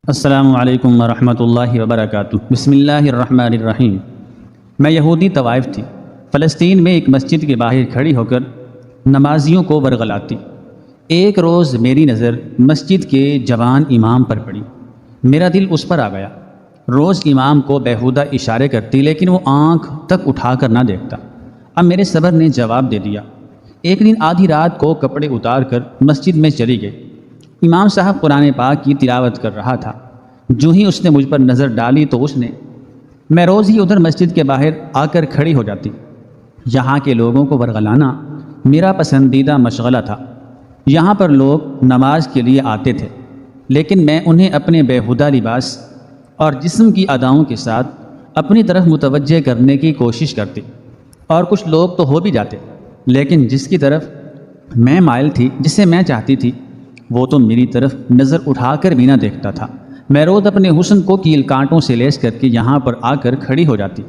السلام علیکم ورحمۃ اللہ وبرکاتہ۔ بسم اللہ الرحمن الرحیم۔ میں یہودی طوائف تھی، فلسطین میں ایک مسجد کے باہر کھڑی ہو کر نمازیوں کو ورغلاتی۔ ایک روز میری نظر مسجد کے جوان امام پر پڑی۔ میرا دل اس پر آ گیا۔ روز امام کو بیہودہ اشارے کرتی، لیکن وہ آنکھ تک اٹھا کر نہ دیکھتا۔ اب میرے صبر نے جواب دے دیا۔ ایک دن آدھی رات کو کپڑے اتار کر مسجد میں چلی گئی۔ امام صاحب قرآن پاک کی تلاوت کر رہا تھا۔ جو ہی اس نے مجھ پر نظر ڈالی تو میں روز ہی ادھر مسجد کے باہر آ کر کھڑی ہو جاتی۔ یہاں کے لوگوں کو ورغلانا میرا پسندیدہ مشغلہ تھا۔ یہاں پر لوگ نماز کے لیے آتے تھے، لیکن میں انہیں اپنے بیہودہ لباس اور جسم کی اداؤں کے ساتھ اپنی طرف متوجہ کرنے کی کوشش کرتی، اور کچھ لوگ تو ہو بھی جاتے، لیکن جس کی طرف میں مائل تھی، جسے میں چاہتی تھی، وہ تو میری طرف نظر اٹھا کر بھی نہ دیکھتا تھا۔ میں روز اپنے حسن کو کیل کانٹوں سے لیس کر کے یہاں پر آ کر کھڑی ہو جاتی۔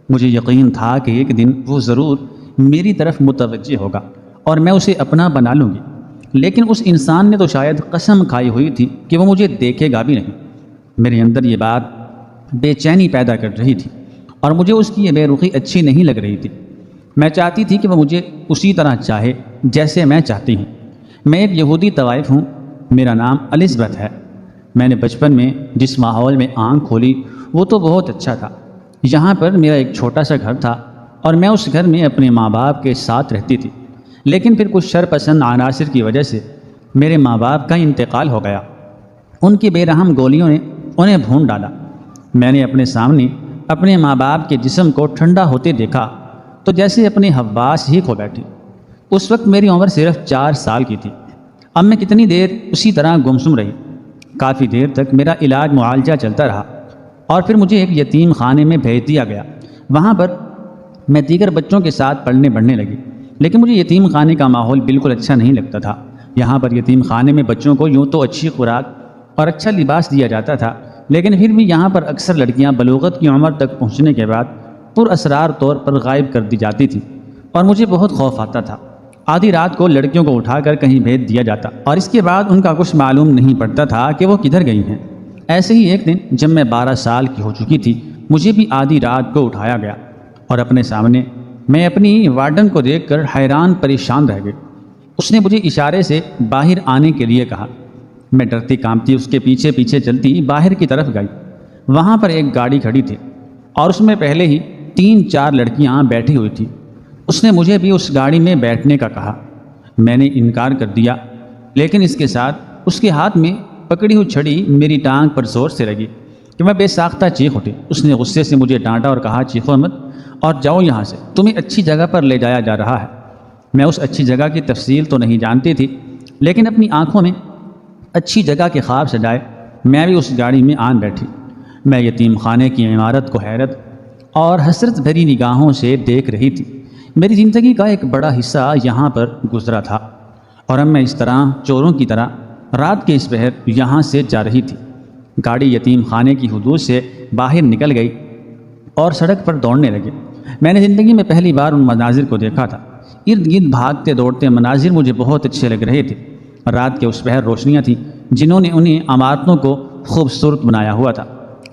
مجھے یقین تھا کہ ایک دن وہ ضرور میری طرف متوجہ ہوگا اور میں اسے اپنا بنا لوں گی، لیکن اس انسان نے تو شاید قسم کھائی ہوئی تھی کہ وہ مجھے دیکھے گا بھی نہیں۔ میرے اندر یہ بات بے چینی پیدا کر رہی تھی، اور مجھے اس کی یہ بے رخی اچھی نہیں لگ رہی تھی۔ میں چاہتی تھی کہ وہ مجھے اسی طرح چاہے جیسے میں چاہتی ہوں۔ میں ایک یہودی طوائف ہوں، میرا نام الزبتھ ہے۔ میں نے بچپن میں جس ماحول میں آنکھ کھولی وہ تو بہت اچھا تھا۔ یہاں پر میرا ایک چھوٹا سا گھر تھا، اور میں اس گھر میں اپنے ماں باپ کے ساتھ رہتی تھی، لیکن پھر کچھ شرپسند عناصر کی وجہ سے میرے ماں باپ کا انتقال ہو گیا۔ ان کی بے رحم گولیوں نے انہیں بھون ڈالا۔ میں نے اپنے سامنے اپنے ماں باپ کے جسم کو ٹھنڈا ہوتے دیکھا تو جیسے اپنے حواس ہی کھو بیٹھی۔ اس وقت میری عمر صرف 4 سال کی تھی۔ اب میں کتنی دیر اسی طرح گمسم رہی؟ کافی دیر تک میرا علاج معالجہ چلتا رہا، اور پھر مجھے ایک یتیم خانے میں بھیج دیا گیا۔ وہاں پر میں دیگر بچوں کے ساتھ پڑھنے بڑھنے لگی، لیکن مجھے یتیم خانے کا ماحول بالکل اچھا نہیں لگتا تھا۔ یہاں پر یتیم خانے میں بچوں کو یوں تو اچھی خوراک اور اچھا لباس دیا جاتا تھا، لیکن پھر بھی یہاں پر اکثر لڑکیاں بلوغت کی عمر تک پہنچنے کے بعد پر اسرار طور پر غائب کر دی جاتی تھیں، اور مجھے بہت خوف آتا تھا۔ آدھی رات کو لڑکیوں کو اٹھا کر کہیں بھیج دیا جاتا، اور اس کے بعد ان کا کچھ معلوم نہیں پڑتا تھا کہ وہ کدھر گئی ہیں۔ ایسے ہی ایک دن جب میں 12 سال کی ہو چکی تھی، مجھے بھی آدھی رات کو اٹھایا گیا، اور اپنے سامنے میں اپنی وارڈن کو دیکھ کر حیران پریشان رہ گئی۔ اس نے مجھے اشارے سے باہر آنے کے لیے کہا۔ میں ڈرتی کانپتی اس کے پیچھے پیچھے چلتی باہر کی طرف گئی۔ وہاں پر ایک گاڑی کھڑی تھی، اور اس میں پہلے ہی 3-4 لڑکیاں بیٹھی ہوئی تھیں۔ اس نے مجھے بھی اس گاڑی میں بیٹھنے کا کہا۔ میں نے انکار کر دیا، لیکن اس کے ساتھ اس کے ہاتھ میں پکڑی ہوئی چھڑی میری ٹانگ پر زور سے لگی کہ میں بے ساختہ چیخ اٹھی۔ اس نے غصے سے مجھے ڈانٹا اور کہا، چیخو مت اور جاؤ یہاں سے، تمہیں اچھی جگہ پر لے جایا جا رہا ہے۔ میں اس اچھی جگہ کی تفصیل تو نہیں جانتی تھی، لیکن اپنی آنکھوں میں اچھی جگہ کے خواب سجائے میں بھی اس گاڑی میں آن بیٹھی۔ میں یتیم خانے کی عمارت کو حیرت اور حسرت بھری نگاہوں سے دیکھ رہی تھی۔ میری زندگی کا ایک بڑا حصہ یہاں پر گزرا تھا، اور اب میں اس طرح چوروں کی طرح رات کے اس پہر یہاں سے جا رہی تھی۔ گاڑی یتیم خانے کی حدود سے باہر نکل گئی اور سڑک پر دوڑنے لگے۔ میں نے زندگی میں پہلی بار ان مناظر کو دیکھا تھا۔ ارد گرد بھاگتے دوڑتے مناظر مجھے بہت اچھے لگ رہے تھے۔ رات کے اس پہر روشنیاں تھیں جنہوں نے انہیں عمارتوں کو خوبصورت بنایا ہوا تھا۔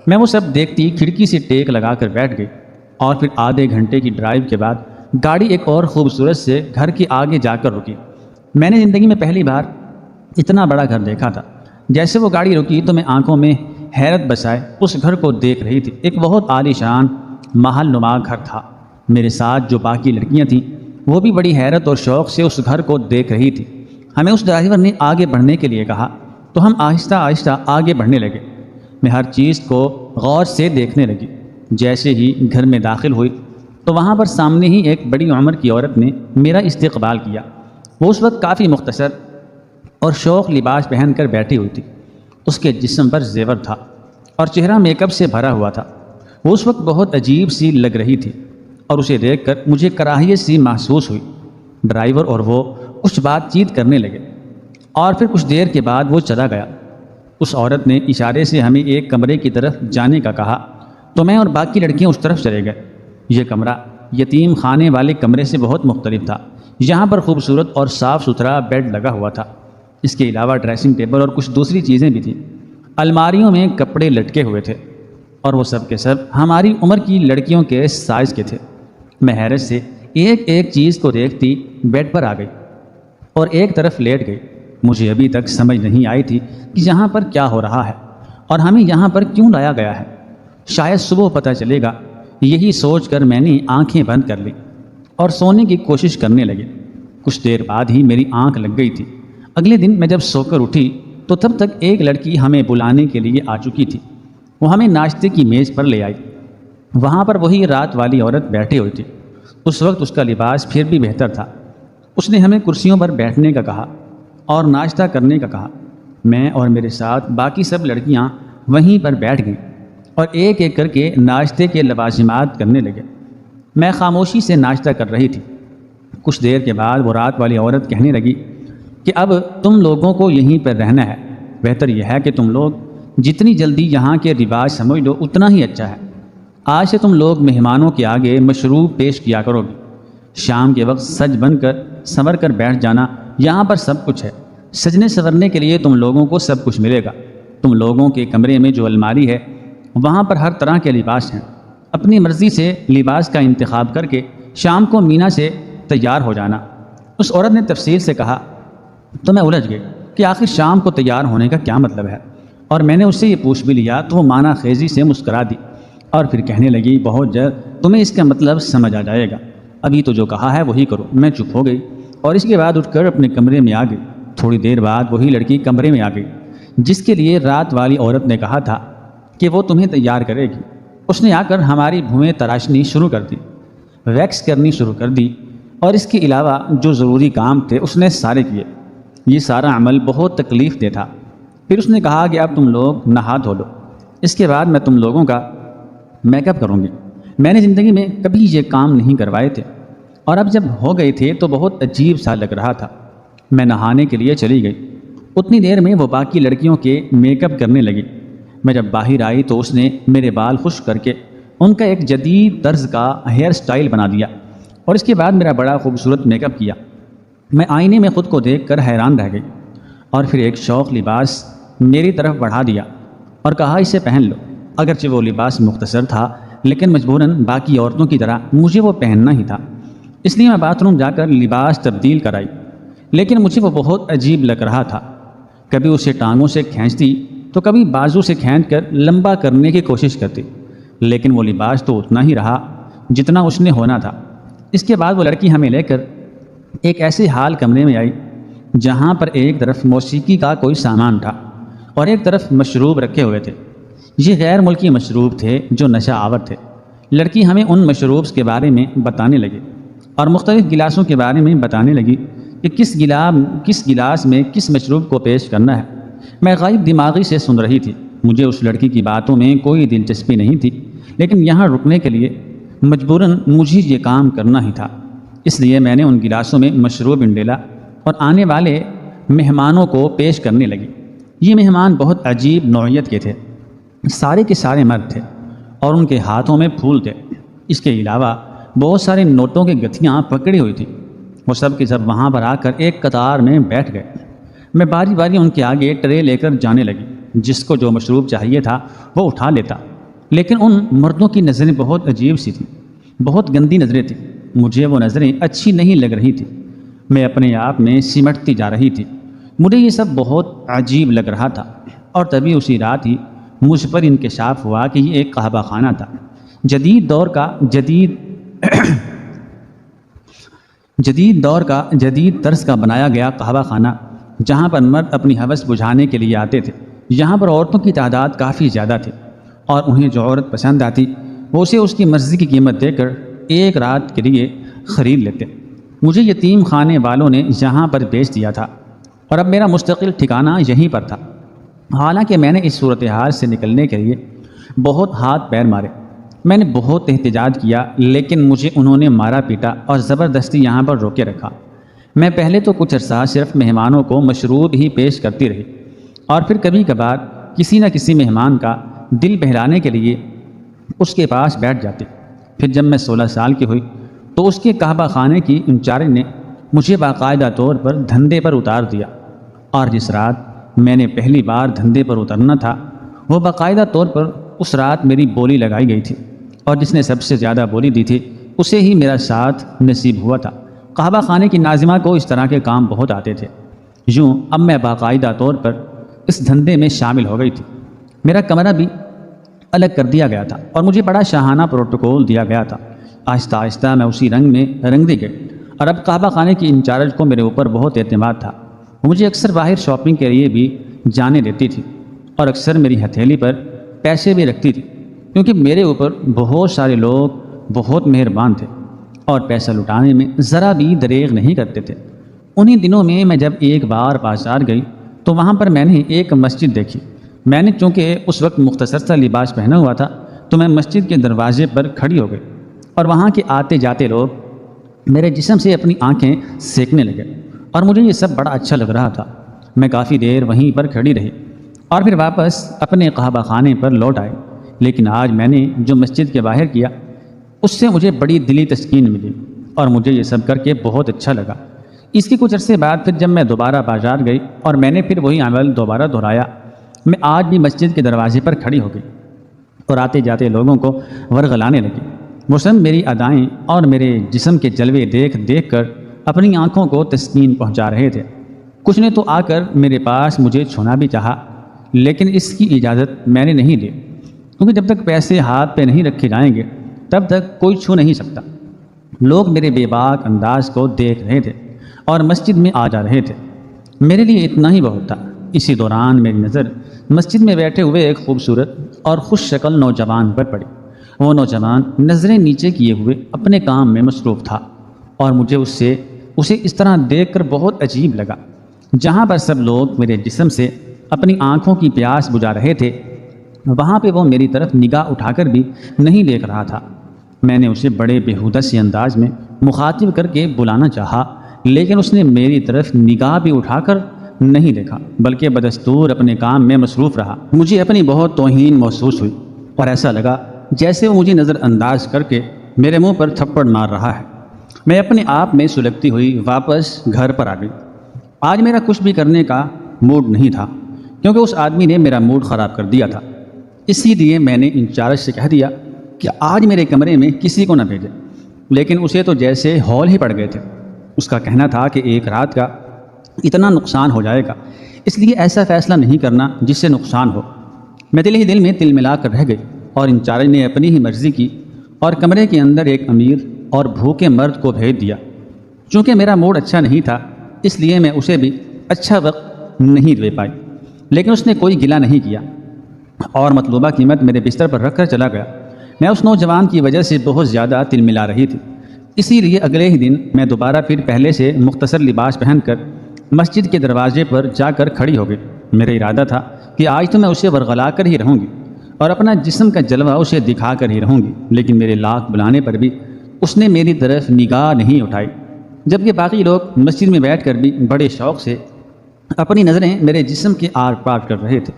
میں وہ سب دیکھتی کھڑکی سے ٹیک لگا کر بیٹھ گئی، اور پھر آدھے گھنٹے کی ڈرائیو کے بعد گاڑی ایک اور خوبصورت سے گھر کے آگے جا کر رکی۔ میں نے زندگی میں پہلی بار اتنا بڑا گھر دیکھا تھا۔ جیسے وہ گاڑی رکی تو میں آنکھوں میں حیرت بسائے اس گھر کو دیکھ رہی تھی۔ ایک بہت عالی شان محل نما گھر تھا۔ میرے ساتھ جو باقی لڑکیاں تھیں وہ بھی بڑی حیرت اور شوق سے اس گھر کو دیکھ رہی تھی۔ ہمیں اس ڈرائیور نے آگے بڑھنے کے لیے کہا تو ہم آہستہ آہستہ آگے بڑھنے لگے۔ میں ہر چیز کو غور سے دیکھنے لگی۔ جیسے ہی گھر میں داخل ہوئی تو وہاں پر سامنے ہی ایک بڑی عمر کی عورت نے میرا استقبال کیا۔ وہ اس وقت کافی مختصر اور شوق لباس پہن کر بیٹھی ہوئی تھی۔ اس کے جسم پر زیور تھا اور چہرہ میک اپ سے بھرا ہوا تھا۔ وہ اس وقت بہت عجیب سی لگ رہی تھی، اور اسے دیکھ کر مجھے کراہیت سی محسوس ہوئی۔ ڈرائیور اور وہ کچھ بات چیت کرنے لگے، اور پھر کچھ دیر کے بعد وہ چلا گیا۔ اس عورت نے اشارے سے ہمیں ایک کمرے کی طرف جانے کا کہا تو میں اور باقی لڑکیاں اس طرف چلے گئے۔ یہ کمرہ یتیم خانے والے کمرے سے بہت مختلف تھا۔ یہاں پر خوبصورت اور صاف ستھرا بیڈ لگا ہوا تھا۔ اس کے علاوہ ڈریسنگ ٹیبل اور کچھ دوسری چیزیں بھی تھیں۔ الماریوں میں کپڑے لٹکے ہوئے تھے اور وہ سب کے سب ہماری عمر کی لڑکیوں کے سائز کے تھے۔ میں حیرت سے ایک ایک چیز کو دیکھتی بیڈ پر آ گئی اور ایک طرف لیٹ گئی۔ مجھے ابھی تک سمجھ نہیں آئی تھی کہ یہاں پر کیا ہو رہا ہے اور ہمیں یہاں پر کیوں لایا گیا ہے۔ شاید صبح پتہ چلے گا، یہی سوچ کر میں نے آنکھیں بند کر لی اور سونے کی کوشش کرنے لگی۔ کچھ دیر بعد ہی میری آنکھ لگ گئی تھی۔ اگلے دن میں جب سو کر اٹھی تو تب تک ایک لڑکی ہمیں بلانے کے لیے آ چکی تھی۔ وہ ہمیں ناشتے کی میز پر لے آئی۔ وہاں پر وہی رات والی عورت بیٹھی ہوئی تھی۔ اس وقت اس کا لباس پھر بھی بہتر تھا۔ اس نے ہمیں کرسیوں پر بیٹھنے کا کہا اور ناشتہ کرنے کا کہا۔ میں اور میرے ساتھ باقی سب لڑکیاں وہیں پر بیٹھ گئیں اور ایک ایک کر کے ناشتے کے لوازمات کرنے لگے۔ میں خاموشی سے ناشتہ کر رہی تھی۔ کچھ دیر کے بعد وہ رات والی عورت کہنے لگی کہ اب تم لوگوں کو یہیں پر رہنا ہے۔ بہتر یہ ہے کہ تم لوگ جتنی جلدی یہاں کے رواج سمجھ لو اتنا ہی اچھا ہے۔ آج سے تم لوگ مہمانوں کے آگے مشروب پیش کیا کرو گے۔ شام کے وقت سج بن کر سنور کر بیٹھ جانا، یہاں پر سب کچھ ہے۔ سجنے سنورنے کے لیے تم لوگوں کو سب کچھ ملے گا۔ تم لوگوں کے کمرے میں جو الماری ہے وہاں پر ہر طرح کے لباس ہیں۔ اپنی مرضی سے لباس کا انتخاب کر کے شام کو مینا سے تیار ہو جانا۔ اس عورت نے تفصیل سے کہا تو میں الجھ گئی کہ آخر شام کو تیار ہونے کا کیا مطلب ہے، اور میں نے اس سے یہ پوچھ بھی لیا تو وہ مانا خیزی سے مسکرا دی اور پھر کہنے لگی بہت جلد تمہیں اس کا مطلب سمجھ آ جائے گا، ابھی تو جو کہا ہے وہی کرو۔ میں چپ ہو گئی اور اس کے بعد اٹھ کر اپنے کمرے میں آ گئی۔ تھوڑی دیر بعد وہی لڑکی کمرے میں آ گئی جس کے لیے رات والی عورت نے کہا تھا کہ وہ تمہیں تیار کرے گی۔ اس نے آ کر ہماری بھویں تراشنی شروع کر دی، ویکس کرنی شروع کر دی، اور اس کے علاوہ جو ضروری کام تھے اس نے سارے کیے۔ یہ سارا عمل بہت تکلیف دہ تھا۔ پھر اس نے کہا کہ اب تم لوگ نہا دھو لو، اس کے بعد میں تم لوگوں کا میک اپ کروں گی۔ میں نے زندگی میں کبھی یہ کام نہیں کروائے تھے، اور اب جب ہو گئے تھے تو بہت عجیب سا لگ رہا تھا۔ میں نہانے کے لیے چلی گئی۔ اتنی دیر میں وہ باقی لڑکیوں کے میک اپ کرنے لگی۔ میں جب باہر آئی تو اس نے میرے بال خشک کر کے ان کا ایک جدید طرز کا ہیئر سٹائل بنا دیا، اور اس کے بعد میرا بڑا خوبصورت میک اپ کیا۔ میں آئینے میں خود کو دیکھ کر حیران رہ گئی، اور پھر ایک شوق لباس میری طرف بڑھا دیا اور کہا اسے پہن لو۔ اگرچہ وہ لباس مختصر تھا لیکن مجبوراً باقی عورتوں کی طرح مجھے وہ پہننا ہی تھا، اس لیے میں باتھ روم جا کر لباس تبدیل کرائی۔ لیکن مجھے وہ بہت عجیب لگ رہا تھا۔ کبھی اسے ٹانگوں سے کھینچتی تو کبھی بازو سے کھینچ کر لمبا کرنے کی کوشش کرتی، لیکن وہ لباس تو اتنا ہی رہا جتنا اس نے ہونا تھا۔ اس کے بعد وہ لڑکی ہمیں لے کر ایک ایسے حال کمرے میں آئی جہاں پر ایک طرف موسیقی کا کوئی سامان تھا اور ایک طرف مشروب رکھے ہوئے تھے۔ یہ غیر ملکی مشروب تھے جو نشہ آور تھے۔ لڑکی ہمیں ان مشروبs کے بارے میں بتانے لگی اور مختلف گلاسوں کے بارے میں بتانے لگی کہ کس گلاس میں کس مشروب کو پیش کرنا ہے۔ میں غائب دماغی سے سن رہی تھی۔ مجھے اس لڑکی کی باتوں میں کوئی دلچسپی نہیں تھی، لیکن یہاں رکنے کے لیے مجبوراً مجھے یہ کام کرنا ہی تھا۔ اس لیے میں نے ان گلاسوں میں مشروب انڈیلا اور آنے والے مہمانوں کو پیش کرنے لگی۔ یہ مہمان بہت عجیب نوعیت کے تھے، سارے کے سارے مرد تھے اور ان کے ہاتھوں میں پھول تھے۔ اس کے علاوہ بہت سارے نوٹوں کی گتھیاں پکڑی ہوئی تھیں۔ وہ سب کے سب وہاں پر آ کر ایک قطار میں بیٹھ گئے۔ میں باری باری ان کے آگے ٹرے لے کر جانے لگی۔ جس کو جو مشروب چاہیے تھا وہ اٹھا لیتا، لیکن ان مردوں کی نظریں بہت عجیب سی تھیں، بہت گندی نظریں تھیں۔ مجھے وہ نظریں اچھی نہیں لگ رہی تھیں۔ میں اپنے آپ میں سمٹتی جا رہی تھی۔ مجھے یہ سب بہت عجیب لگ رہا تھا، اور تبھی اسی رات ہی مجھ پر انکشاف ہوا کہ یہ ایک قہوہ خانہ تھا، جدید دور کا جدید طرز کا بنایا گیا قہوہ خانہ، جہاں پر مرد اپنی ہوس بجھانے کے لیے آتے تھے۔ یہاں پر عورتوں کی تعداد کافی زیادہ تھی، اور انہیں جو عورت پسند آتی وہ اسے اس کی مرضی کی قیمت دے کر ایک رات کے لیے خرید لیتے۔ مجھے یتیم خانے والوں نے یہاں پر بیچ دیا تھا، اور اب میرا مستقل ٹھکانہ یہیں پر تھا۔ حالانکہ میں نے اس صورتحال سے نکلنے کے لیے بہت ہاتھ پیر مارے، میں نے بہت احتجاج کیا، لیکن مجھے انہوں نے مارا پیٹا اور زبردستی یہاں پر روکے رکھا۔ میں پہلے تو کچھ عرصہ صرف مہمانوں کو مشروب ہی پیش کرتی رہی، اور پھر کبھی کبھار کسی نہ کسی مہمان کا دل بہلانے کے لیے اس کے پاس بیٹھ جاتی۔ پھر جب میں 16 سال کی ہوئی تو اس کے قہوہ خانے کی انچارج نے مجھے باقاعدہ طور پر دھندے پر اتار دیا، اور جس رات میں نے پہلی بار دھندے پر اترنا تھا وہ باقاعدہ طور پر اس رات میری بولی لگائی گئی تھی، اور جس نے سب سے زیادہ بولی دی تھی اسے ہی میرا ساتھ نصیب ہوا تھا۔ قحبہ خانے کی ناظمہ کو اس طرح کے کام بہت آتے تھے۔ یوں اب میں باقاعدہ طور پر اس دھندے میں شامل ہو گئی تھی۔ میرا کمرہ بھی الگ کر دیا گیا تھا اور مجھے بڑا شاہانہ پروٹوکول دیا گیا تھا۔ آہستہ آہستہ میں اسی رنگ میں رنگ دی گئی، اور اب قحبہ خانے کی انچارج کو میرے اوپر بہت اعتماد تھا۔ وہ مجھے اکثر باہر شاپنگ کے لیے بھی جانے دیتی تھی، اور اکثر میری ہتھیلی پر پیسے بھی رکھتی تھی، کیونکہ میرے اوپر بہت سارے لوگ بہت مہربان تھے اور پیسہ لٹانے میں ذرا بھی دریغ نہیں کرتے تھے۔ انہی دنوں میں جب ایک بار بازار گئی تو وہاں پر میں نے ایک مسجد دیکھی۔ میں نے چونکہ اس وقت مختصر سا لباس پہنا ہوا تھا تو میں مسجد کے دروازے پر کھڑی ہو گئی، اور وہاں کے آتے جاتے لوگ میرے جسم سے اپنی آنکھیں سینکنے لگے، اور مجھے یہ سب بڑا اچھا لگ رہا تھا۔ میں کافی دیر وہیں پر کھڑی رہی اور پھر واپس اپنے قحبہ خانے پر لوٹ آئی۔ لیکن آج میں نے جو مسجد کے باہر کیا اس سے مجھے بڑی دلی تسکین ملی، اور مجھے یہ سب کر کے بہت اچھا لگا۔ اس کے کچھ عرصے بعد پھر جب میں دوبارہ بازار گئی اور میں نے پھر وہی عمل دوبارہ دہرایا، میں آج بھی مسجد کے دروازے پر کھڑی ہو گئی اور آتے جاتے لوگوں کو ورغلانے لگی۔ وہ سب میری ادائیں اور میرے جسم کے جلوے دیکھ دیکھ کر اپنی آنکھوں کو تسکین پہنچا رہے تھے۔ کچھ نے تو آ کر میرے پاس مجھے چھونا بھی چاہا، لیکن اس کی اجازت میں نے نہیں دی، کیونکہ جب تک پیسے ہاتھ پہ نہیں رکھے جائیں گے تب تک کوئی چھو نہیں سکتا۔ لوگ میرے بے باک انداز کو دیکھ رہے تھے اور مسجد میں آ جا رہے تھے۔ میرے لیے اتنا ہی بہت تھا۔ اسی دوران میری نظر مسجد میں بیٹھے ہوئے ایک خوبصورت اور خوش شکل نوجوان پر پڑی۔ وہ نوجوان نظریں نیچے کیے ہوئے اپنے کام میں مصروف تھا، اور مجھے اسے اس طرح دیکھ کر بہت عجیب لگا۔ جہاں پر سب لوگ میرے جسم سے اپنی آنکھوں کی پیاس بجھا رہے تھے، وہاں پہ وہ میری طرف نگاہ اٹھا کر بھی نہیں دیکھ رہا تھا۔ میں نے اسے بڑے بےہودہ سے انداز میں مخاطب کر کے بلانا چاہا، لیکن اس نے میری طرف نگاہ بھی اٹھا کر نہیں دیکھا، بلکہ بدستور اپنے کام میں مصروف رہا۔ مجھے اپنی بہت توہین محسوس ہوئی، اور ایسا لگا جیسے وہ مجھے نظر انداز کر کے میرے منہ پر تھپڑ مار رہا ہے۔ میں اپنے آپ میں سلگتی ہوئی واپس گھر پر آ گئی۔ آج میرا کچھ بھی کرنے کا موڈ نہیں تھا، کیونکہ اس آدمی نے میرا موڈ خراب کر دیا تھا۔ اسی لیے میں نے انچارج سے کہہ دیا کہ آج میرے کمرے میں کسی کو نہ بھیجے، لیکن اسے تو جیسے ہول ہی پڑ گئے تھے۔ اس کا کہنا تھا کہ ایک رات کا اتنا نقصان ہو جائے گا، اس لیے ایسا فیصلہ نہیں کرنا جس سے نقصان ہو۔ میں دل ہی دل میں تل ملا کر رہ گئی، اور انچارج نے اپنی ہی مرضی کی اور کمرے کے اندر ایک امیر اور بھوکے مرد کو بھیج دیا۔ چونکہ میرا موڈ اچھا نہیں تھا، اس لیے میں اسے بھی اچھا وقت نہیں دے پائی، لیکن اس نے کوئی گلہ نہیں کیا اور مطلوبہ قیمت میرے بستر پر رکھ کر چلا گیا۔ میں اس نوجوان کی وجہ سے بہت زیادہ تل ملا رہی تھی، اسی لیے اگلے ہی دن میں دوبارہ پھر پہلے سے مختصر لباس پہن کر مسجد کے دروازے پر جا کر کھڑی ہو گئی۔ میرا ارادہ تھا کہ آج تو میں اسے ورغلا کر ہی رہوں گی اور اپنا جسم کا جلوہ اسے دکھا کر ہی رہوں گی، لیکن میرے لاکھ بلانے پر بھی اس نے میری طرف نگاہ نہیں اٹھائی، جبکہ باقی لوگ مسجد میں بیٹھ کر بھی بڑے شوق سے اپنی نظریں میرے جسم کے آر پار کر رہے تھے۔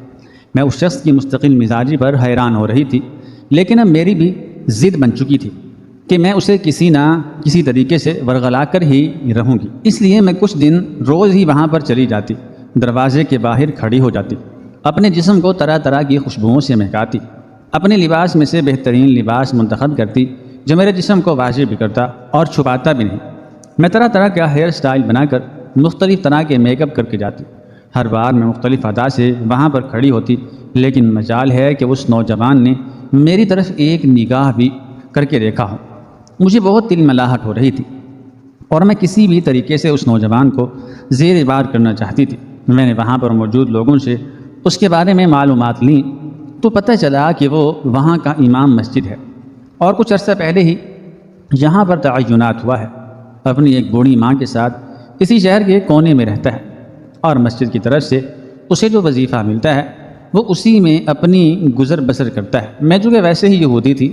میں اس شخص کی مستقل مزاجی پر حیران ہو رہی تھی، لیکن اب میری بھی ضد بن چکی تھی کہ میں اسے کسی نہ کسی طریقے سے ورغلا کر ہی رہوں گی۔ اس لیے میں کچھ دن روز ہی وہاں پر چلی جاتی، دروازے کے باہر کھڑی ہو جاتی، اپنے جسم کو طرح طرح کی خوشبوؤں سے مہکاتی، اپنے لباس میں سے بہترین لباس منتخب کرتی جو میرے جسم کو واضح بھی کرتا اور چھپاتا بھی نہیں۔ میں طرح طرح کا ہیئر سٹائل بنا کر مختلف طرح کے میک اپ کر کے جاتی۔ ہر بار میں مختلف ادا سے وہاں پر کھڑی ہوتی، لیکن مجال ہے کہ اس نوجوان نے میری طرف ایک نگاہ بھی کر کے دیکھا ہو۔ مجھے بہت تل ملاہٹ ہو رہی تھی اور میں کسی بھی طریقے سے اس نوجوان کو زیر بار کرنا چاہتی تھی۔ میں نے وہاں پر موجود لوگوں سے اس کے بارے میں معلومات لیں تو پتہ چلا کہ وہ وہاں کا امام مسجد ہے اور کچھ عرصہ پہلے ہی یہاں پر تعینات ہوا ہے۔ اپنی ایک بوڑھی ماں کے ساتھ کسی شہر کے کونے میں رہتا ہے اور مسجد کی طرف سے اسے جو وظیفہ ملتا ہے وہ اسی میں اپنی گزر بسر کرتا ہے۔ میں چونکہ ویسے ہی یہودی تھی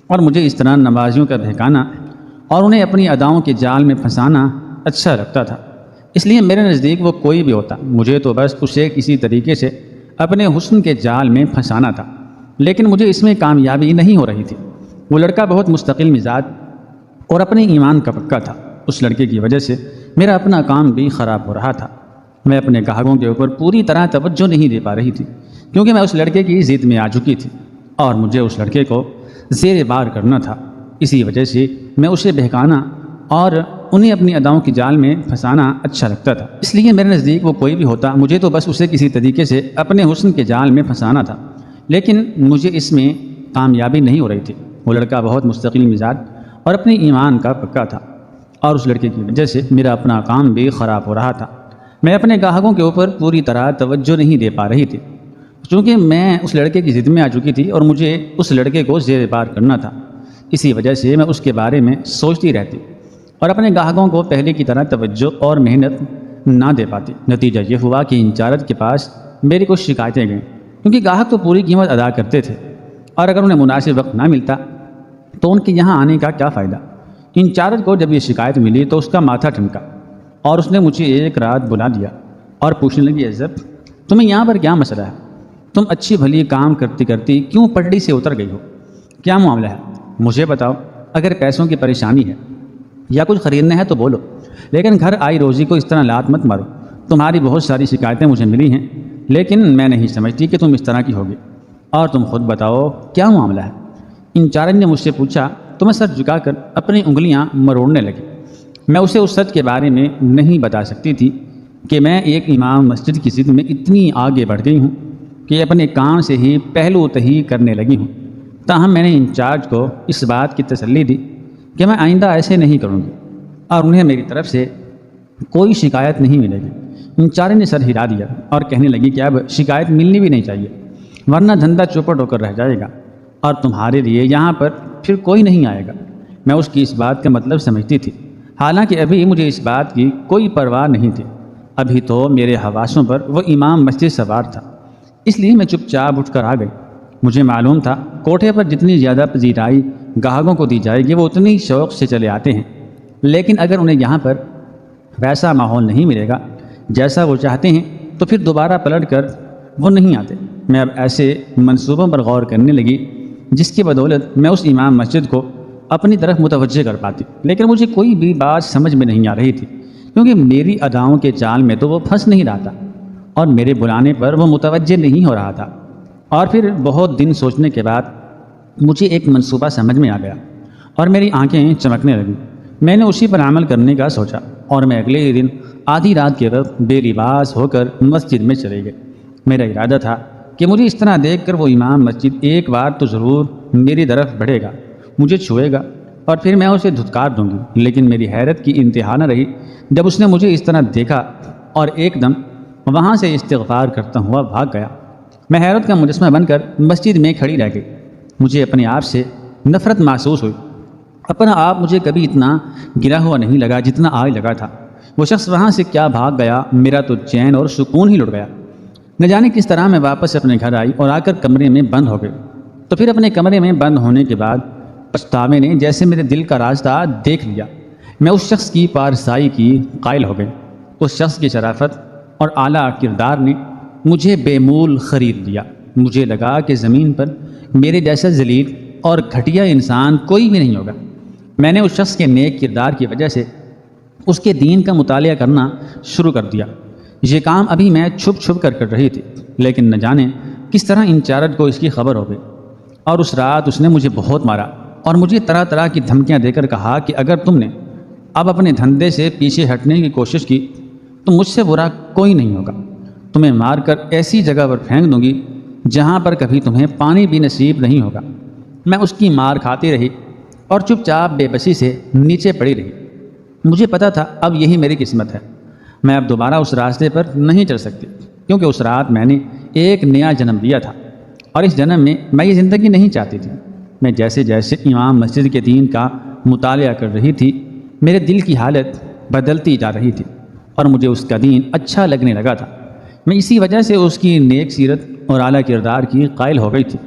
اور مجھے اس طرح نمازیوں کا بہکانا اور انہیں اپنی اداؤں کے جال میں پھنسانا اچھا لگتا تھا، اس لیے میرے نزدیک وہ کوئی بھی ہوتا، مجھے تو بس اسے کسی طریقے سے اپنے حسن کے جال میں پھنسانا تھا۔ لیکن مجھے اس میں کامیابی نہیں ہو رہی تھی۔ وہ لڑکا بہت مستقل مزاج اور اپنے ایمان کا پکا تھا۔ اس لڑکے کی وجہ سے میرا اپنا کام بھی خراب ہو رہا تھا۔ میں اپنے گاہکوں کے اوپر پوری طرح توجہ نہیں دے پا رہی تھی، کیونکہ میں اس لڑکے کی ضد میں آ چکی تھی اور مجھے اس لڑکے کو زیر بار کرنا تھا۔ اسی وجہ سے میں اسے بہکانا اور انہیں اپنی اداؤں کی جال میں پھنسانا اچھا لگتا تھا۔ اس لیے میرے نزدیک وہ کوئی بھی ہوتا، مجھے تو بس اسے کسی طریقے سے اپنے حسن کے جال میں پھنسانا تھا، لیکن مجھے اس میں کامیابی نہیں ہو رہی تھی۔ وہ لڑکا بہت مستقل مزاج اور اپنے ایمان کا پکا تھا، اور اس لڑکے کی وجہ سے میرا اپنا کام بھی خراب ہو رہا تھا۔ میں اپنے گاہکوں کے اوپر پوری طرح توجہ نہیں دے پا رہی تھی، چونکہ میں اس لڑکے کی ضد میں آ چکی تھی اور مجھے اس لڑکے کو زیر بار کرنا تھا۔ اسی وجہ سے میں اس کے بارے میں سوچتی رہتی اور اپنے گاہکوں کو پہلے کی طرح توجہ اور محنت نہ دے پاتی۔ نتیجہ یہ ہوا کہ انچارج کے پاس میری کچھ شکایتیں گئیں، کیونکہ گاہک تو پوری قیمت ادا کرتے تھے اور اگر انہیں مناسب وقت نہ ملتا تو ان کے یہاں آنے کا کیا فائدہ۔ انچارج کو جب یہ شکایت ملی تو اس کا ماتھا ٹھمکا اور اس نے مجھے ایک رات بلا دیا اور پوچھنے لگی، عزت تمہیں یہاں پر کیا مسئلہ ہے؟ تم اچھی بھلی کام کرتی کرتی کیوں پٹڑی سے اتر گئی ہو؟ کیا معاملہ ہے؟ مجھے بتاؤ۔ اگر پیسوں کی پریشانی ہے یا کچھ خریدنا ہے تو بولو، لیکن گھر آئی روزی کو اس طرح لات مت مارو۔ تمہاری بہت ساری شکایتیں مجھے ملی ہیں، لیکن میں نہیں سمجھتی کہ تم اس طرح کی ہوگی، اور تم خود بتاؤ کیا معاملہ ہے۔ انچارج نے مجھ سے پوچھا تو میں سر جھکا کر اپنی انگلیاں مروڑنے لگی۔ میں اسے اس سچ کے بارے میں نہیں بتا سکتی تھی کہ میں ایک امام مسجد کی ضد میں اتنی آگے بڑھ گئی ہوں کہ اپنے کام سے ہی پہلو تہی کرنے لگی ہوں۔ تاہم میں نے انچارج کو اس بات کی تسلی دی کہ میں آئندہ ایسے نہیں کروں گی اور انہیں میری طرف سے کوئی شکایت نہیں ملے گی۔ انچارج نے سر ہلا دیا اور کہنے لگی کہ اب شکایت ملنی بھی نہیں چاہیے، ورنہ دھندا چوپٹ ہو کر رہ جائے گا اور تمہارے لیے یہاں پر پھر کوئی نہیں آئے گا۔ میں اس کی اس بات کا مطلب سمجھتی تھی، حالانکہ ابھی مجھے اس بات کی کوئی پرواہ نہیں تھی۔ ابھی تو میرے حواسوں پر وہ امام مسجد سوار تھا، اس لیے میں چپ چاپ اٹھ کر آ گئی۔ مجھے معلوم تھا کوٹھے پر جتنی زیادہ پذیرائی گاہکوں کو دی جائے گی وہ اتنی شوق سے چلے آتے ہیں، لیکن اگر انہیں یہاں پر ویسا ماحول نہیں ملے گا جیسا وہ چاہتے ہیں تو پھر دوبارہ پلٹ کر وہ نہیں آتے۔ میں اب ایسے منصوبوں پر غور کرنے لگی جس کی بدولت میں اس امام مسجد کو اپنی طرف متوجہ کر پاتی، لیکن مجھے کوئی بھی بات سمجھ میں نہیں آ رہی تھی، کیونکہ میری اداؤں کے جال میں تو وہ پھنس نہیں رہا تھا اور میرے بلانے پر وہ متوجہ نہیں ہو رہا تھا۔ اور پھر بہت دن سوچنے کے بعد مجھے ایک منصوبہ سمجھ میں آ گیا اور میری آنکھیں چمکنے لگیں۔ میں نے اسی پر عمل کرنے کا سوچا اور میں اگلے ہی دن آدھی رات کے وقت بے لباس ہو کر مسجد میں چلے گئے۔ میرا ارادہ تھا کہ مجھے اس طرح دیکھ کر وہ امام مسجد ایک بار تو ضرور میری طرف بڑھے گا، مجھے چھوئے گا اور پھر میں اسے دھتکار دوں گی۔ لیکن میری حیرت کی انتہا نہ رہی جب اس نے مجھے اس طرح دیکھا اور ایک دم وہاں سے استغفار کرتا ہوا بھاگ گیا۔ میں حیرت کا مجسمہ بن کر مسجد میں کھڑی رہ گئی۔ مجھے اپنے آپ سے نفرت محسوس ہوئی۔ اپنا آپ مجھے کبھی اتنا گرا ہوا نہیں لگا جتنا آج لگا تھا۔ وہ شخص وہاں سے کیا بھاگ گیا، میرا تو چین اور سکون ہی لٹ گیا۔ نہ جانے کس طرح میں واپس اپنے گھر آئی اور آ کر کمرے میں بند ہو گئی۔ تو پھر اپنے کمرے میں بند ہونے کے بعد پچھتاوے نے جیسے میرے دل کا راستہ دیکھ لیا۔ میں اس شخص کی پارسائی کی قائل ہو گئی۔ اس شخص کی شرافت اور اعلیٰ کردار نے مجھے بے مول خرید لیا۔ مجھے لگا کہ زمین پر میرے جیسا ذلیل اور گھٹیا انسان کوئی بھی نہیں ہوگا۔ میں نے اس شخص کے نیک کردار کی وجہ سے اس کے دین کا مطالعہ کرنا شروع کر دیا۔ یہ کام ابھی میں چھپ چھپ کر رہی تھی، لیکن نہ جانے کس طرح انچارج کو اس کی خبر ہو گئی، اور اس رات اس نے مجھے بہت مارا اور مجھے طرح طرح کی دھمکیاں دے کر کہا کہ اگر تم نے اب اپنے دھندے سے پیچھے ہٹنے کی کوشش کی تو مجھ سے برا کوئی نہیں ہوگا۔ تمہیں مار کر ایسی جگہ پر پھینک دوں گی جہاں پر کبھی تمہیں پانی بھی نصیب نہیں ہوگا۔ میں اس کی مار کھاتی رہی اور چپ چاپ بے بسی سے نیچے پڑی رہی۔ مجھے پتا تھا اب یہی میری قسمت ہے، میں اب دوبارہ اس راستے پر نہیں چل سکتی، کیونکہ اس رات میں نے ایک نیا جنم لیا تھا اور اس جنم میں یہ زندگی نہیں چاہتی تھی۔ میں جیسے جیسے امام مسجد کے دین کا مطالعہ کر رہی تھی میرے دل کی حالت بدلتی جا رہی تھی اور مجھے اس کا دین اچھا لگنے لگا تھا۔ میں اسی وجہ سے اس کی نیک سیرت اور اعلیٰ کردار کی قائل ہو گئی تھی۔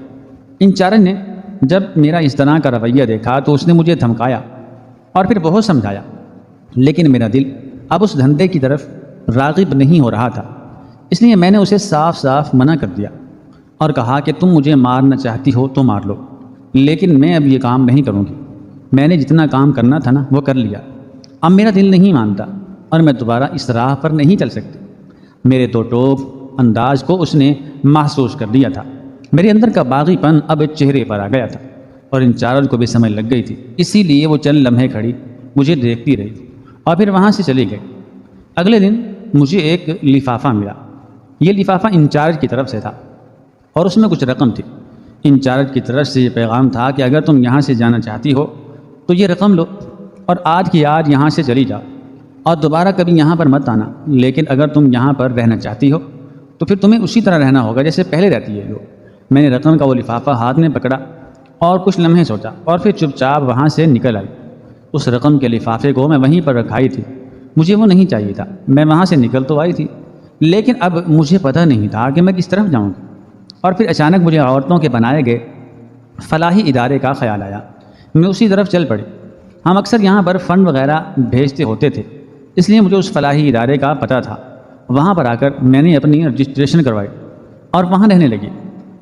انچارج نے جب میرا اس طرح کا رویہ دیکھا تو اس نے مجھے دھمکایا اور پھر بہت سمجھایا، لیکن میرا دل اب اس دھندے کی طرف راغب نہیں ہو رہا تھا۔ اس لیے میں نے اسے صاف صاف منع کر دیا اور کہا کہ تم مجھے مارنا چاہتی ہو تو مار لو، لیکن میں اب یہ کام نہیں کروں گی۔ میں نے جتنا کام کرنا تھا نا وہ کر لیا، اب میرا دل نہیں مانتا اور میں دوبارہ اس راہ پر نہیں چل سکتی۔ میرے تو ٹوپ انداز کو اس نے محسوس کر لیا تھا۔ میرے اندر کا باغی پن اب چہرے پر آ گیا تھا اور انچارج کو بھی سمجھ لگ گئی تھی، اسی لیے وہ چند لمحے کھڑی مجھے دیکھتی رہی اور پھر وہاں سے چلی گئی۔ اگلے دن مجھے ایک لفافہ ملا۔ یہ لفافہ انچارج کی طرف سے تھا اور اس میں کچھ رقم تھی۔ انچارج کی طرف سے یہ پیغام تھا کہ اگر تم یہاں سے جانا چاہتی ہو تو یہ رقم لو اور آج کی آج یہاں سے چلی جاؤ اور دوبارہ کبھی یہاں پر مت آنا، لیکن اگر تم یہاں پر رہنا چاہتی ہو تو پھر تمہیں اسی طرح رہنا ہوگا جیسے پہلے رہتی ہے لو۔ میں نے رقم کا وہ لفافہ ہاتھ میں پکڑا اور کچھ لمحے سوچا اور پھر چپ چاپ وہاں سے نکل آئی۔ اس رقم کے لفافے کو میں وہیں پر رکھائی تھی، مجھے وہ نہیں چاہیے تھا۔ میں وہاں سے نکل تو آئی تھی لیکن اب مجھے پتہ نہیں تھا کہ میں کس طرف جاؤں گی۔ اور پھر اچانک مجھے عورتوں کے بنائے گئے فلاحی ادارے کا خیال آیا۔ میں اسی طرف چل پڑی۔ ہم اکثر یہاں پر فنڈ وغیرہ بھیجتے ہوتے تھے، اس لیے مجھے اس فلاحی ادارے کا پتہ تھا۔ وہاں پر آ کر میں نے اپنی رجسٹریشن کروائی اور وہاں رہنے لگی۔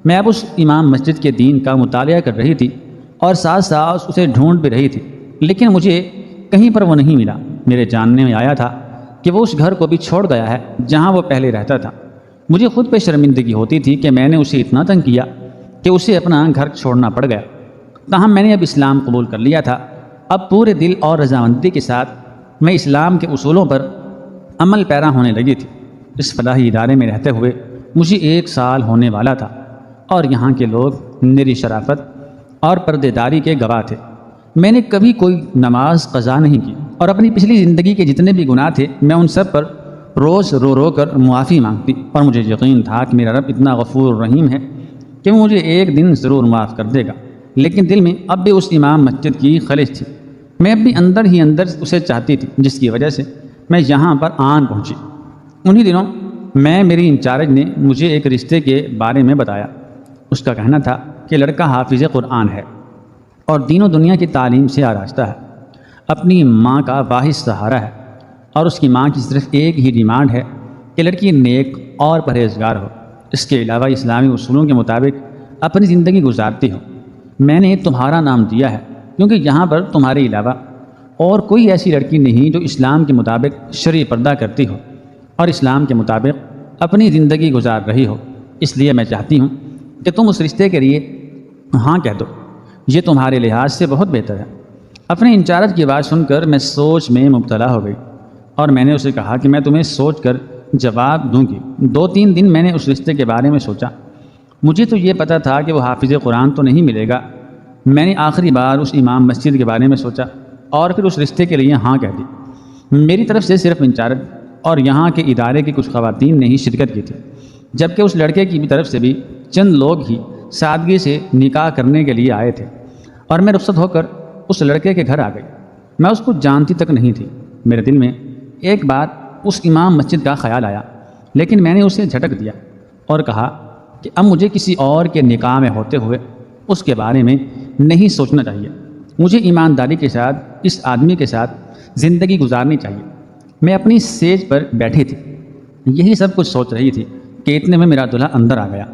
میں اب اس امام مسجد کے دین کا مطالعہ کر رہی تھی اور ساتھ ساتھ اسے ڈھونڈ بھی رہی تھی، لیکن مجھے کہیں پر وہ نہیں ملا۔ میرے جاننے میں آیا تھا کہ وہ اس گھر کو بھی چھوڑ گیا ہے جہاں وہ پہلے رہتا تھا۔ مجھے خود پہ شرمندگی ہوتی تھی کہ میں نے اسے اتنا تنگ کیا کہ اسے اپنا گھر چھوڑنا پڑ گیا۔ تاہم میں نے اب اسلام قبول کر لیا تھا۔ اب پورے دل اور رضامندی کے ساتھ میں اسلام کے اصولوں پر عمل پیرا ہونے لگی تھی۔ اس فلاحی ادارے میں رہتے ہوئے مجھے 1 سال ہونے والا تھا اور یہاں کے لوگ میری شرافت اور پردے داری کے گواہ تھے۔ میں نے کبھی کوئی نماز قضا نہیں کی اور اپنی پچھلی زندگی کے جتنے بھی گناہ تھے میں ان سب پر روز رو رو کر معافی مانگتی اور مجھے یقین تھا کہ میرا رب اتنا غفور رحیم ہے کہ وہ مجھے ایک دن ضرور معاف کر دے گا۔ لیکن دل میں اب بھی اس امام مسجد کی خلش تھی۔ میں اب بھی اندر ہی اندر اسے چاہتی تھی، جس کی وجہ سے میں یہاں پر آن پہنچی۔ انہی دنوں میری انچارج نے مجھے ایک رشتے کے بارے میں بتایا۔ اس کا کہنا تھا کہ لڑکا حافظ قرآن ہے اور دین و دنیا کی تعلیم سے آراستہ ہے، اپنی ماں کا واحد سہارا ہے اور اس کی ماں کی صرف ایک ہی ڈیمانڈ ہے کہ لڑکی نیک اور پرہیزگار ہو، اس کے علاوہ اسلامی اصولوں کے مطابق اپنی زندگی گزارتی ہو۔ میں نے تمہارا نام دیا ہے کیونکہ یہاں پر تمہارے علاوہ اور کوئی ایسی لڑکی نہیں جو اسلام کے مطابق شرعی پردہ کرتی ہو اور اسلام کے مطابق اپنی زندگی گزار رہی ہو، اس لیے میں چاہتی ہوں کہ تم اس رشتے کے لیے ہاں کہہ دو، یہ تمہارے لحاظ سے بہت بہتر ہے۔ اپنے انچارج کی بات سن کر میں سوچ میں مبتلا ہو گئی اور میں نے اسے کہا کہ میں تمہیں سوچ کر جواب دوں گی۔ 2-3 دن میں نے اس رشتے کے بارے میں سوچا۔ مجھے تو یہ پتہ تھا کہ وہ حافظ قرآن تو نہیں ملے گا۔ میں نے آخری بار اس امام مسجد کے بارے میں سوچا اور پھر اس رشتے کے لیے ہاں کہہ دی۔ میری طرف سے صرف انچارج اور یہاں کے ادارے کی کچھ خواتین نے ہی شرکت کی تھی، جبکہ اس لڑکے کی طرف سے بھی چند لوگ ہی سادگی سے نکاح کرنے کے لیے آئے تھے اور میں رخصت ہو کر اس لڑکے کے گھر آ گئی۔ میں اس کو جانتی تک نہیں تھی۔ میرے دل میں ایک بار اس امام مسجد کا خیال آیا، لیکن میں نے اسے جھٹک دیا اور کہا کہ اب مجھے کسی اور کے نکاح میں ہوتے ہوئے اس کے بارے میں نہیں سوچنا چاہیے۔ مجھے ایمانداری کے ساتھ اس آدمی کے ساتھ زندگی گزارنی چاہیے۔ میں اپنی سیج پر بیٹھی تھی، یہی سب کچھ سوچ رہی تھی کہ اتنے میں میرا دلہا اندر آ گیا۔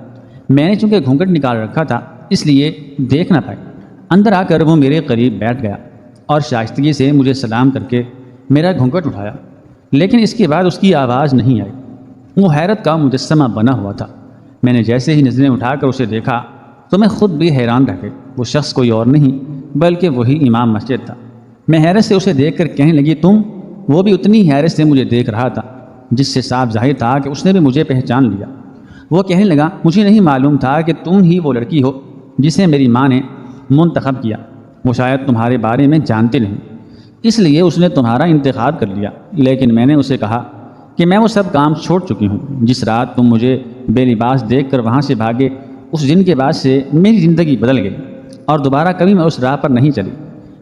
میں نے چونکہ گھونگھٹ نکال رکھا تھا اس لیے دیکھ نہ پائی۔ اندر آ کر وہ میرے قریب بیٹھ گیا اور شائستگی سے مجھے سلام کر کے میرا گھونگھٹ اٹھایا، لیکن اس کے بعد اس کی آواز نہیں آئی۔ وہ حیرت کا مجسمہ بنا ہوا تھا۔ میں نے جیسے ہی نظریں اٹھا کر اسے دیکھا تو میں خود بھی حیران رہ گئی۔ وہ شخص کوئی اور نہیں بلکہ وہی امام مسجد تھا۔ میں حیرت سے اسے دیکھ کر کہنے لگی تم؟ وہ بھی اتنی حیرت سے مجھے دیکھ رہا تھا جس سے صاف ظاہر تھا کہ اس نے بھی مجھے پہچان لیا۔ وہ کہنے لگا مجھے نہیں معلوم تھا کہ تم ہی وہ لڑکی ہو جسے میری ماں نے منتخب کیا۔ وہ شاید تمہارے بارے میں جانتے نہیں، اس لیے اس نے تمہارا انتخاب کر لیا۔ لیکن میں نے اسے کہا کہ میں وہ سب کام چھوڑ چکی ہوں۔ جس رات تم مجھے بے لباس دیکھ کر وہاں سے بھاگے، اس دن کے بعد سے میری زندگی بدل گئی اور دوبارہ کبھی میں اس راہ پر نہیں چلی۔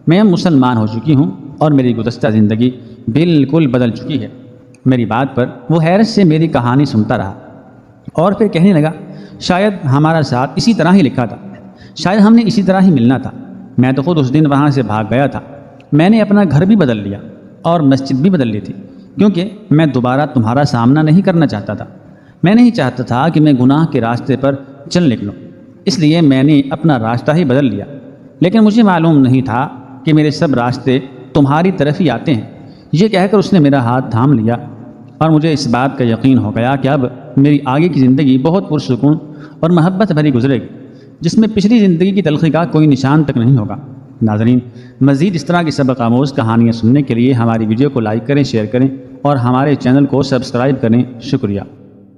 میں مسلمان ہو چکی ہوں اور میری گزشتہ زندگی بالکل بدل چکی ہے۔ میری بات پر وہ حیرت سے میری کہانی سنتا رہا اور پھر کہنے لگا شاید ہمارا ساتھ اسی طرح ہی لکھا تھا، شاید ہم نے اسی طرح ہی ملنا تھا۔ میں تو خود اس دن وہاں سے بھاگ گیا تھا۔ میں نے اپنا گھر بھی بدل لیا اور مسجد بھی بدل لی تھی کیونکہ میں دوبارہ تمہارا سامنا نہیں کرنا چاہتا تھا۔ میں نہیں چاہتا تھا کہ میں گناہ کے راستے پر چل نکلوں، اس لیے میں نے اپنا راستہ ہی بدل لیا۔ لیکن مجھے معلوم نہیں تھا کہ میرے سب راستے تمہاری طرف ہی آتے ہیں۔ یہ کہہ کر اس نے میرا ہاتھ تھام لیا اور مجھے اس بات کا یقین ہو گیا کہ اب میری آگے کی زندگی بہت پرسکون اور محبت بھری گزرے گی، جس میں پچھلی زندگی کی تلخی کا کوئی نشان تک نہیں ہوگا۔ ناظرین، مزید اس طرح کی سبق آموز کہانیاں سننے کے لیے ہماری ویڈیو کو لائک کریں، شیئر کریں اور ہمارے چینل کو سبسکرائب کریں۔ شکریہ۔